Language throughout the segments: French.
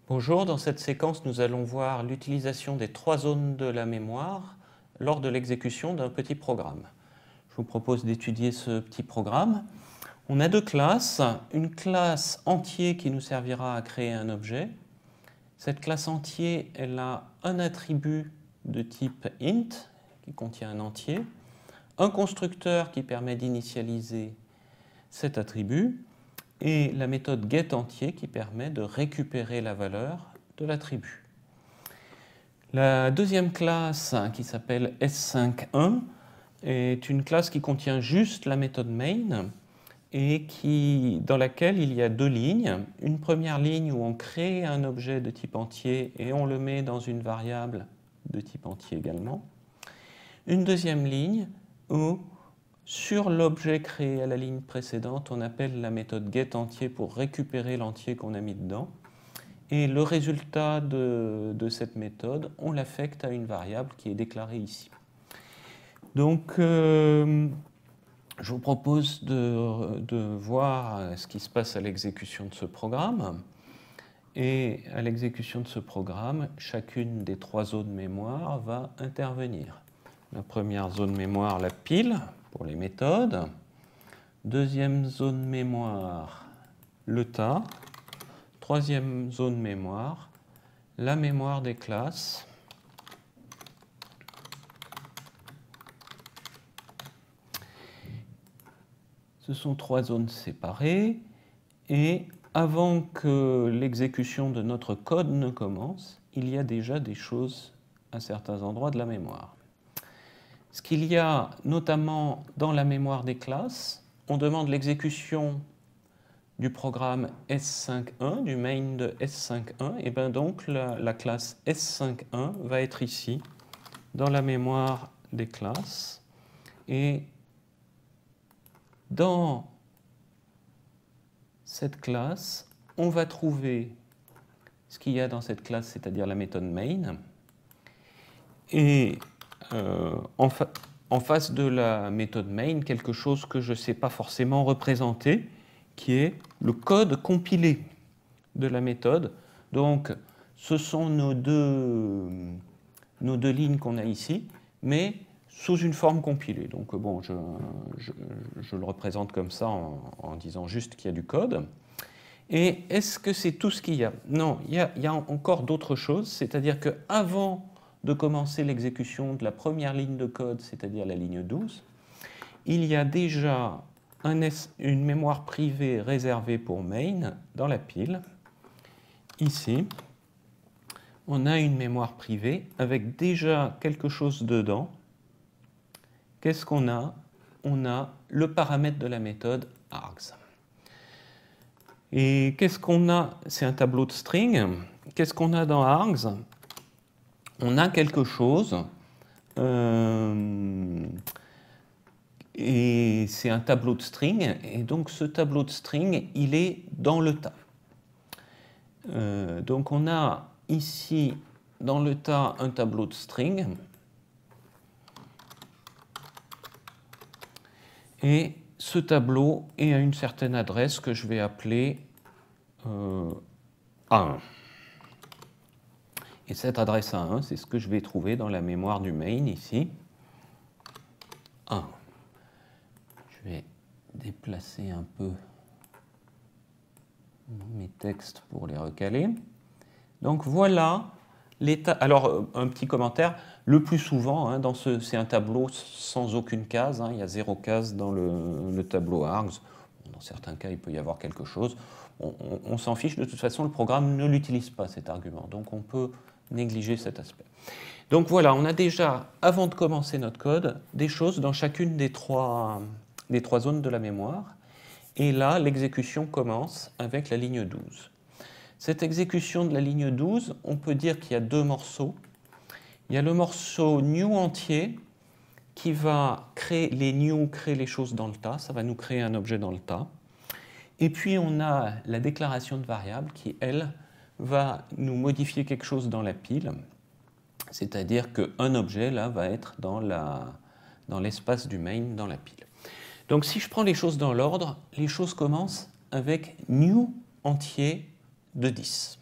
Bonjour, dans cette séquence, nous allons voir l'utilisation des trois zones de la mémoire lors de l'exécution d'un petit programme. Je vous propose d'étudier ce petit programme. On a deux classes, une classe entier qui nous servira à créer un objet. Cette classe entier, elle a un attribut de type int, qui contient un entier, un constructeur qui permet d'initialiser cet attribut, et la méthode getEntier qui permet de récupérer la valeur de l'attribut. La deuxième classe, qui s'appelle S5.1, est une classe qui contient juste la méthode main et dans laquelle il y a deux lignes. Une première ligne où on crée un objet de type entier et on le met dans une variable de type entier également. Une deuxième ligne où sur l'objet créé à la ligne précédente, on appelle la méthode getEntier pour récupérer l'entier qu'on a mis dedans. Et le résultat de cette méthode, on l'affecte à une variable qui est déclarée ici. Donc, je vous propose de voir ce qui se passe à l'exécution de ce programme. Et à l'exécution de ce programme, chacune des trois zones mémoire va intervenir. La première zone mémoire, la pile, pour les méthodes. Deuxième zone mémoire, le tas. Troisième zone mémoire, la mémoire des classes. Ce sont trois zones séparées et avant que l'exécution de notre code ne commence, il y a déjà des choses à certains endroits de la mémoire. Ce qu'il y a notamment dans la mémoire des classes, on demande l'exécution du programme S5.1, du main de S5.1, et bien donc la classe S5.1 va être ici, dans la mémoire des classes. Et dans cette classe, on va trouver ce qu'il y a dans cette classe, c'est-à-dire la méthode main. Et en face de la méthode main, quelque chose que je ne sais pas forcément représenter, qui est le code compilé de la méthode. Donc, ce sont nos deux lignes qu'on a ici, mais sous une forme compilée. Donc, bon, je le représente comme ça en disant juste qu'il y a du code. Et est-ce que c'est tout ce qu'il y a? Non, il y a encore d'autres choses, c'est-à-dire qu'avant de commencer l'exécution de la première ligne de code, c'est-à-dire la ligne 12, il y a déjà une mémoire privée réservée pour main dans la pile. Ici, on a une mémoire privée avec déjà quelque chose dedans. Qu'est-ce qu'on a? On a le paramètre de la méthode args. Et qu'est-ce qu'on a? C'est un tableau de string. Qu'est-ce qu'on a dans args? On a quelque chose, et c'est un tableau de string, et donc ce tableau de string, il est dans le tas. Donc on a ici, dans le tas, un tableau de string, et ce tableau est à une certaine adresse que je vais appeler A1. Et cette adresse A1, c'est ce que je vais trouver dans la mémoire du main ici. A1. Je vais déplacer un peu mes textes pour les recaler. Donc voilà l'état. Alors, un petit commentaire. Le plus souvent, c'est un tableau sans aucune case. Il y a 0 case dans le tableau args. Dans certains cas, il peut y avoir quelque chose. On s'en fiche. De toute façon, le programme ne l'utilise pas, cet argument. Donc, on peut négliger cet aspect. Donc voilà, on a déjà, avant de commencer notre code, des choses dans chacune des trois zones de la mémoire. Et là, l'exécution commence avec la ligne 12. Cette exécution de la ligne 12, on peut dire qu'il y a deux morceaux. Il y a le morceau new entier qui va créer les new, créer les choses dans le tas. Ça va nous créer un objet dans le tas. Et puis on a la déclaration de variable qui, elle, va nous modifier quelque chose dans la pile. C'est-à-dire qu'un objet, là, va être dans l'espace du main, dans la pile. Donc si je prends les choses dans l'ordre, les choses commencent avec new entier de 10.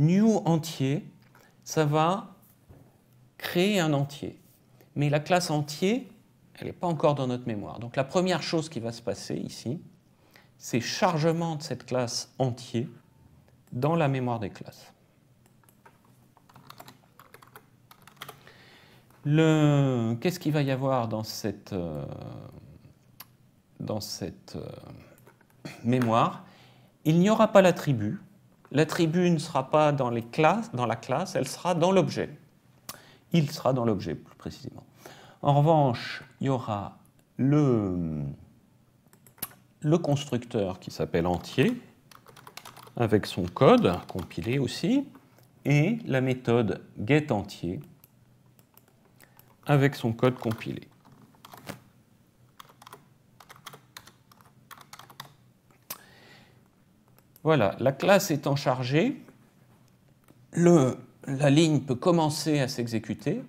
new entier, ça va créer un entier. Mais la classe entier, elle n'est pas encore dans notre mémoire. Donc la première chose qui va se passer ici, c'est chargement de cette classe entier dans la mémoire des classes. Qu'est-ce qu'il va y avoir dans cette mémoire? Il n'y aura pas l'attribut. L'attribut ne sera pas dans la classe, elle sera dans l'objet. Il sera dans l'objet, plus précisément. En revanche, il y aura le constructeur qui s'appelle entier, avec son code compilé aussi, et la méthode getEntier, avec son code compilé. Voilà, la classe étant chargée, la ligne peut commencer à s'exécuter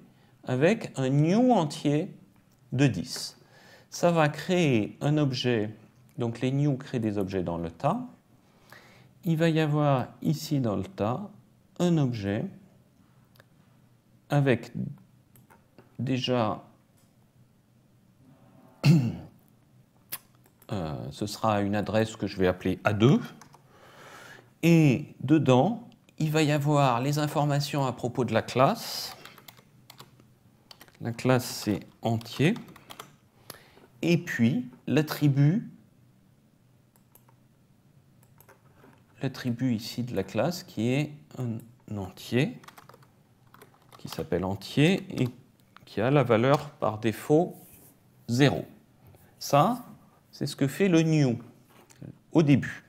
avec un new entier de 10. Ça va créer un objet, donc les new créent des objets dans le tas. Il va y avoir ici dans le tas un objet avec déjà, ce sera une adresse que je vais appeler A2, et dedans, il va y avoir les informations à propos de la classe. La classe, c'est entier. Et puis, l'attribut ici de la classe qui est un entier, qui s'appelle entier et qui a la valeur par défaut 0. Ça, c'est ce que fait le new au début.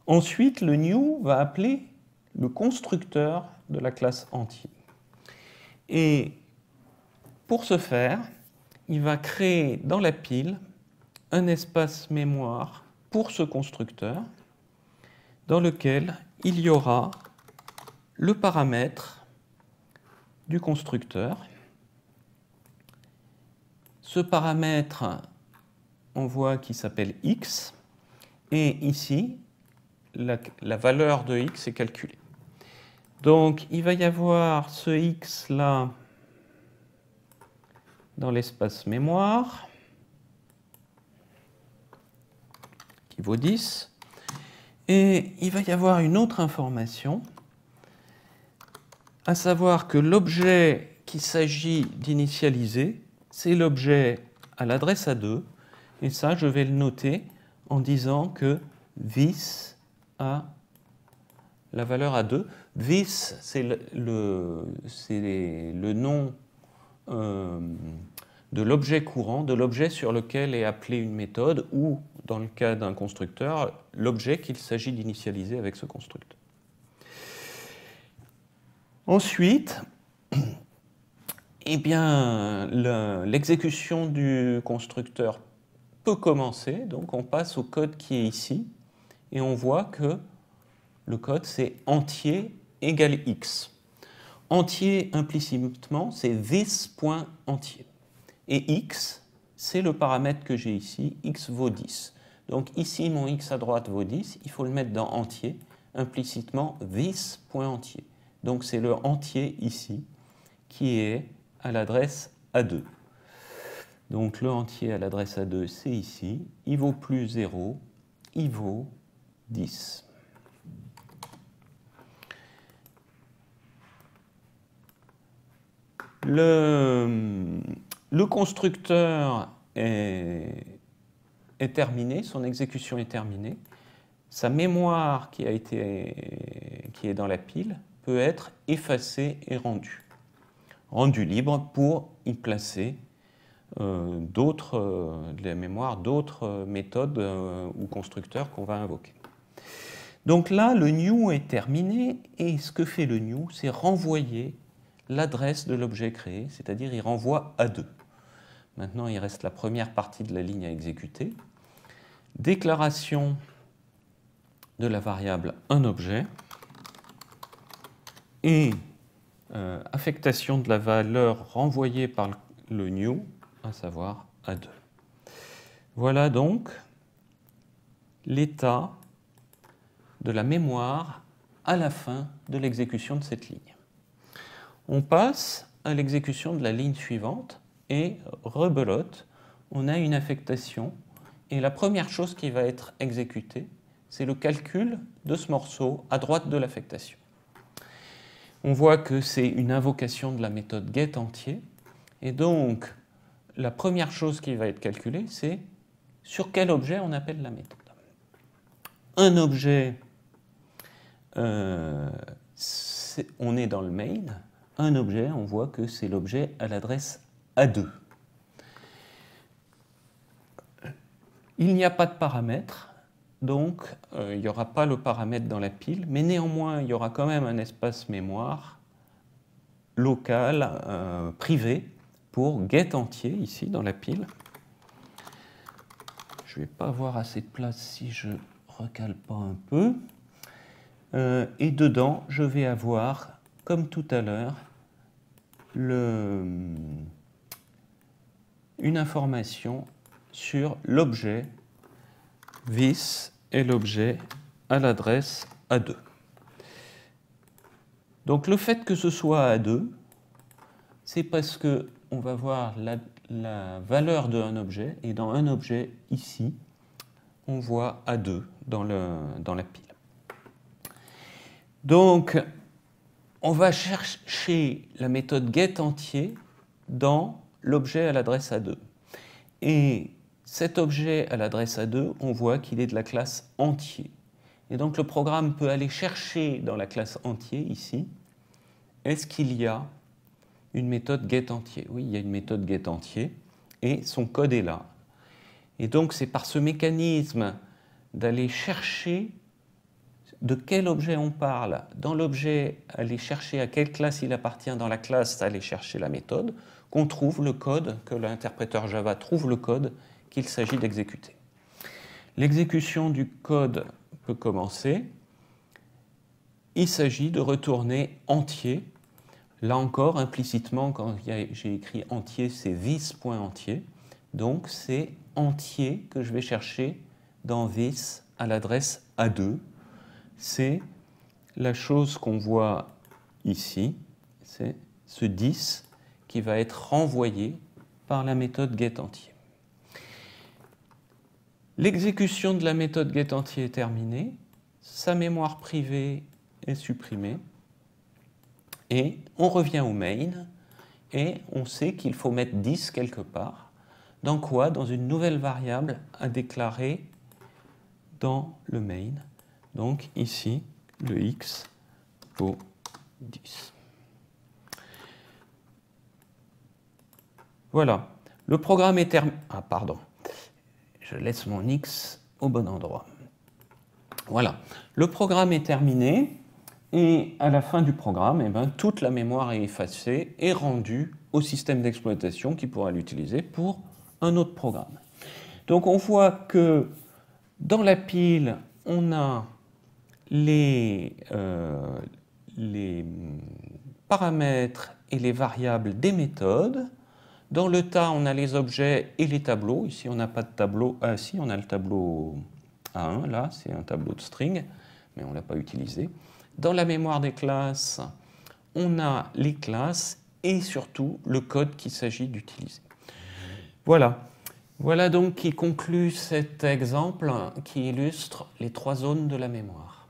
Ensuite, le new va appeler le constructeur de la classe entier. Et pour ce faire, il va créer dans la pile un espace mémoire pour ce constructeur dans lequel il y aura le paramètre du constructeur. Ce paramètre, on voit qu'il s'appelle x, et ici, la valeur de x est calculée. Donc, il va y avoir ce x là dans l'espace mémoire qui vaut 10. Et il va y avoir une autre information, à savoir que l'objet qu'il s'agit d'initialiser, c'est l'objet à l'adresse A2. Et ça, je vais le noter en disant que this a la valeur A2. This, c'est le nom de l'objet courant, de l'objet sur lequel est appelée une méthode, ou, dans le cas d'un constructeur, l'objet qu'il s'agit d'initialiser avec ce constructeur. Ensuite, eh bien, l'exécution du constructeur peut commencer, donc on passe au code qui est ici, et on voit que le code c'est entier égale x. Entier, implicitement, c'est this.entier. Et x, c'est le paramètre que j'ai ici, x vaut 10. Donc ici, mon x à droite vaut 10, il faut le mettre dans entier, implicitement this.entier. Donc c'est le entier ici qui est à l'adresse A2. Donc le entier à l'adresse A2, c'est ici, il vaut plus 0, il vaut 10. Le constructeur est terminé, son exécution est terminée. Sa mémoire qui est dans la pile peut être effacée et rendue libre pour y placer de la mémoire d'autres méthodes ou constructeurs qu'on va invoquer. Donc là, le new est terminé, et ce que fait le new, c'est renvoyer l'adresse de l'objet créé, c'est-à-dire il renvoie A2. Maintenant, il reste la première partie de la ligne à exécuter. Déclaration de la variable unObjet et affectation de la valeur renvoyée par le new, à savoir A2. Voilà donc l'état de la mémoire à la fin de l'exécution de cette ligne. On passe à l'exécution de la ligne suivante et rebelote, on a une affectation et la première chose qui va être exécutée, c'est le calcul de ce morceau à droite de l'affectation. On voit que c'est une invocation de la méthode getEntier et donc la première chose qui va être calculée, c'est sur quel objet on appelle la méthode. Un objet, on est dans le main, un objet, on voit que c'est l'objet à l'adresse A2. Il n'y a pas de paramètre, donc il n'y aura pas le paramètre dans la pile, mais néanmoins, il y aura quand même un espace mémoire local, privé, pour getEntier, ici, dans la pile. Je ne vais pas avoir assez de place si je recale pas un peu. Et dedans, je vais avoir, comme tout à l'heure, une information sur l'objet vis et l'objet à l'adresse A2. Donc le fait que ce soit A2, c'est parce qu'on va voir la valeur d'un objet, et dans un objet ici, on voit A2 dans la pile. Donc, on va chercher la méthode getEntier dans l'objet à l'adresse A2. Et cet objet à l'adresse A2, on voit qu'il est de la classe entier. Et donc le programme peut aller chercher dans la classe entier, ici, est-ce qu'il y a une méthode getEntier? Oui, il y a une méthode getEntier, et son code est là. Et donc c'est par ce mécanisme d'aller chercher de quel objet on parle, dans l'objet, aller chercher à quelle classe il appartient, dans la classe, aller chercher la méthode, qu'on trouve le code, que l'interpréteur Java trouve le code qu'il s'agit d'exécuter. L'exécution du code peut commencer. Il s'agit de retourner entier. Là encore, implicitement, quand j'ai écrit entier, c'est vis.entier. Donc c'est entier que je vais chercher dans vis à l'adresse A2. C'est la chose qu'on voit ici, c'est ce 10 qui va être renvoyé par la méthode getEntier. L'exécution de la méthode getEntier est terminée, sa mémoire privée est supprimée, et on revient au main, et on sait qu'il faut mettre 10 quelque part. Dans quoi? Dans une nouvelle variable à déclarer dans le main. Donc ici, le x vaut 10. Voilà. Le programme est terminé. Ah, pardon. Je laisse mon x au bon endroit. Voilà. Le programme est terminé. Et à la fin du programme, toute la mémoire est effacée et rendue au système d'exploitation qui pourra l'utiliser pour un autre programme. Donc on voit que dans la pile, on a les paramètres et les variables des méthodes. Dans le tas, on a les objets et les tableaux. Ici, on n'a pas de tableau. Ah si, on a le tableau A1, là, c'est un tableau de string, mais on ne l'a pas utilisé. Dans la mémoire des classes, on a les classes et surtout le code qu'il s'agit d'utiliser. Voilà. Voilà donc qui conclut cet exemple qui illustre les 3 zones de la mémoire.